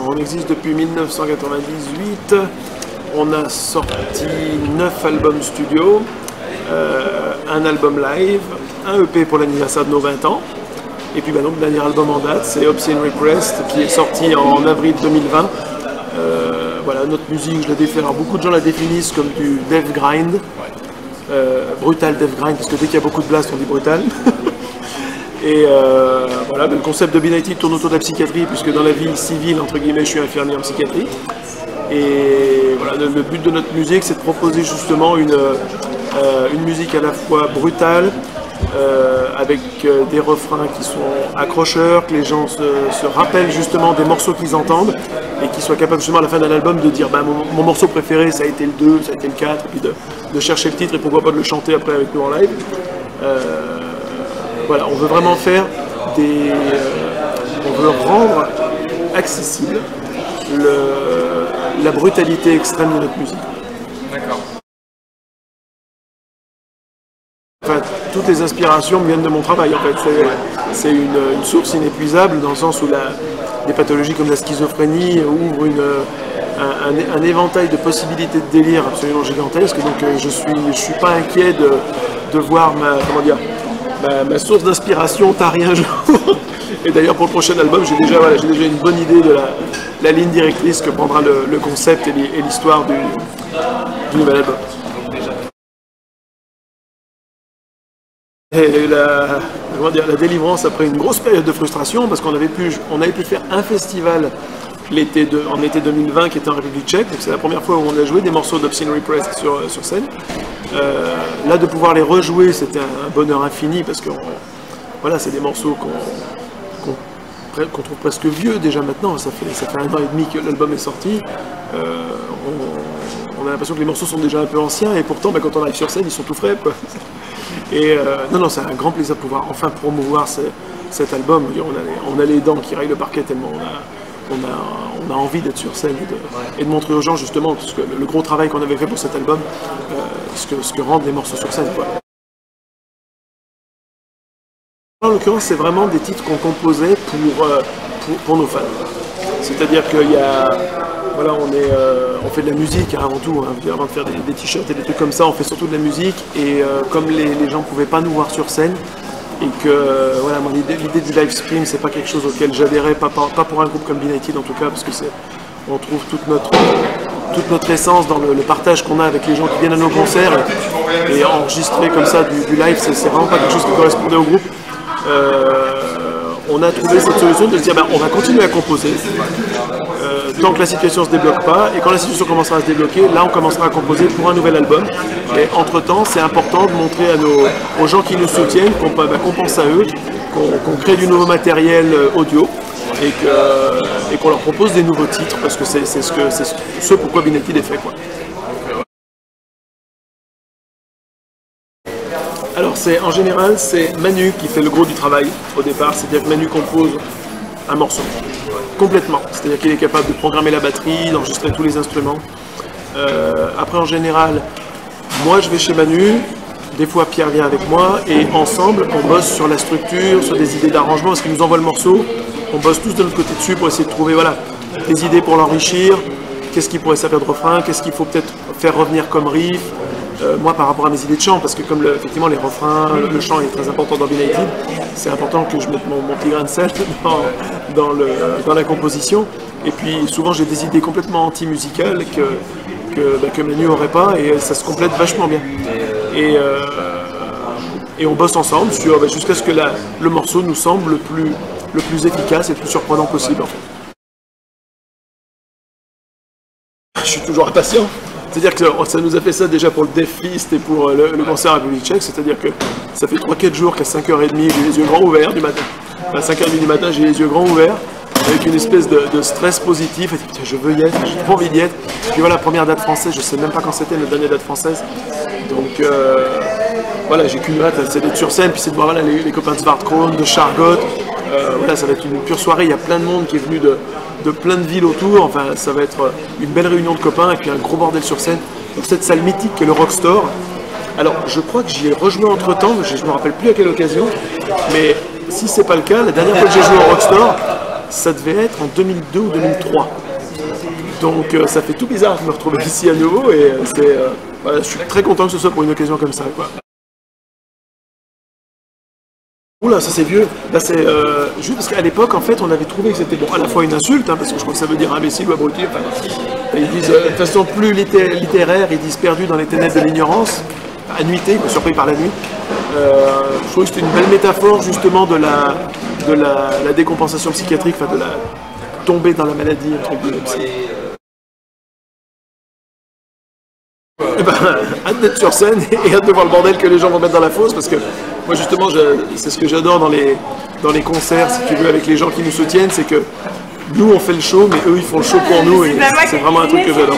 On existe depuis 1998, on a sorti 9 albums studio, un album live, un EP pour l'anniversaire de nos 20 ans, et puis donc, le dernier album en date, c'est Obscene Request, qui est sorti en avril 2020. Voilà, notre musique, je la défais, alors beaucoup de gens la définissent comme du death grind, brutal death grind, parce que dès qu'il y a beaucoup de blast, on dit brutal. Et voilà, le concept de B-Nighted tourne autour de la psychiatrie, puisque dans la vie civile, entre guillemets, je suis infirmier en psychiatrie. Et voilà, le but de notre musique, c'est de proposer justement une musique à la fois brutale, avec des refrains qui sont accrocheurs, que les gens se rappellent justement des morceaux qu'ils entendent, et qu'ils soient capables justement à la fin d'un album de dire bah, mon morceau préféré, ça a été le 2, ça a été le 4, et puis de chercher le titre, et pourquoi pas de le chanter après avec nous en live. Voilà, on veut vraiment faire on veut rendre accessible la brutalité extrême de notre musique. D'accord. Enfin, toutes les inspirations viennent de mon travail en fait. C'est une source inépuisable dans le sens où des pathologies comme la schizophrénie ouvrent un éventail de possibilités de délire absolument gigantesque. Donc je suis pas inquiet de voir ma source d'inspiration tarie un jour. Et d'ailleurs pour le prochain album, j'ai déjà une bonne idée de la ligne directrice que prendra le concept et l'histoire du nouvel album. Et la délivrance après une grosse période de frustration, parce qu'on avait pu faire un festival en été 2020 qui était en République tchèque, donc c'est la première fois où on a joué des morceaux d'Obscene Request sur scène. Là de pouvoir les rejouer, c'était un bonheur infini, parce que voilà, c'est des morceaux qu'on trouve presque vieux déjà maintenant, ça fait 1 an et demi que l'album est sorti. On a l'impression que les morceaux sont déjà un peu anciens, et pourtant quand on arrive sur scène, ils sont tout frais, quoi. Et non, c'est un grand plaisir de pouvoir enfin promouvoir cet album. On a les dents qui rayent le parquet tellement on a envie d'être sur scène et de montrer aux gens justement parce que le gros travail qu'on avait fait pour cet album, ce que rendent les morceaux sur scène, quoi. En l'occurrence, c'est vraiment des titres qu'on composait pour nos fans. C'est-à-dire qu'il y a... Voilà, on fait de la musique avant tout, hein, avant de faire des t-shirts et des trucs comme ça, on fait surtout de la musique, et comme les gens ne pouvaient pas nous voir sur scène, et que voilà, l'idée du live stream, c'est pas quelque chose auquel j'adhérais, pas pour un groupe comme B-Nighted en tout cas, parce que on trouve toute notre essence dans le partage qu'on a avec les gens qui viennent à nos concerts, et enregistrer comme ça du live, c'est vraiment pas quelque chose qui correspondait au groupe. On a trouvé cette solution de se dire on va continuer à composer tant que la situation ne se débloque pas, et quand la situation commencera à se débloquer, là on commencera à composer pour un nouvel album. Et entre temps, c'est important de montrer aux gens qui nous soutiennent qu'on pense à eux, qu'on crée du nouveau matériel audio, et qu'on leur propose des nouveaux titres, parce que c'est ce pourquoi B-Nighted est fait, quoi. Alors en général, c'est Manu qui fait le gros du travail au départ, c'est-à-dire que Manu compose un morceau, complètement. C'est-à-dire qu'il est capable de programmer la batterie, d'enregistrer tous les instruments. Après, en général, moi je vais chez Manu, des fois Pierre vient avec moi, et ensemble, on bosse sur la structure, sur des idées d'arrangement, parce qu'il nous envoie le morceau, on bosse tous de notre côté dessus pour essayer de trouver des idées pour l'enrichir, qu'est-ce qui pourrait servir de refrain, qu'est-ce qu'il faut peut-être faire revenir comme riff. Moi par rapport à mes idées de chant, parce que comme effectivement les refrains, le chant est très important dans B-Nighted, c'est important que je mette mon petit grain de sel dans la composition. Et puis souvent j'ai des idées complètement anti-musicales que Manu n'aurait pas, et ça se complète vachement bien. Et on bosse ensemble jusqu'à ce que le morceau nous semble le plus efficace et le plus surprenant possible, en fait. Je suis toujours impatient. C'est-à-dire que ça nous a fait ça déjà pour le Death Fest et pour le concert à République tchèque, c'est-à-dire que ça fait 3-4 jours qu'à 5h30, j'ai les yeux grands ouverts du matin. À 5h30 du matin, j'ai les yeux grands ouverts, avec une espèce de stress positif, et putain, je veux y être, j'ai trop envie d'y être. Puis voilà, première date française, je sais même pas quand c'était notre dernière date française. Donc voilà, j'ai qu'une hâte, c'est d'être sur scène, puis c'est de voir les copains de Svartkron, de Chargot. Voilà, ça va être une pure soirée, il y a plein de monde qui est venu de plein de villes autour, enfin ça va être une belle réunion de copains et puis un gros bordel sur scène dans cette salle mythique qui est le Rockstore. Alors je crois que j'y ai rejoué entre temps, je ne me rappelle plus à quelle occasion, mais si c'est pas le cas, la dernière fois que j'ai joué au Rockstore, ça devait être en 2002 ou 2003. Donc ça fait tout bizarre de me retrouver ici à nouveau et voilà, je suis très content que ce soit pour une occasion comme ça, quoi. Oula, ça c'est vieux. Là c'est juste parce qu'à l'époque, en fait, on avait trouvé que c'était bon, à la fois une insulte, hein, parce que je crois que ça veut dire imbécile ou abruti. Enfin, ils disent de toute façon plus littéraire, ils disent perdu dans les ténèbres de l'ignorance, annuité, surpris par la nuit. Je trouve que c'était une belle métaphore justement de la décompensation psychiatrique, enfin de la tomber dans la maladie, entre guillemets. Eh ben, hâte d'être sur scène et hâte de voir le bordel que les gens vont mettre dans la fosse, parce que moi justement c'est ce que j'adore dans les concerts, si tu veux, avec les gens qui nous soutiennent, c'est que nous on fait le show mais eux ils font le show pour nous et c'est vraiment un truc que j'adore.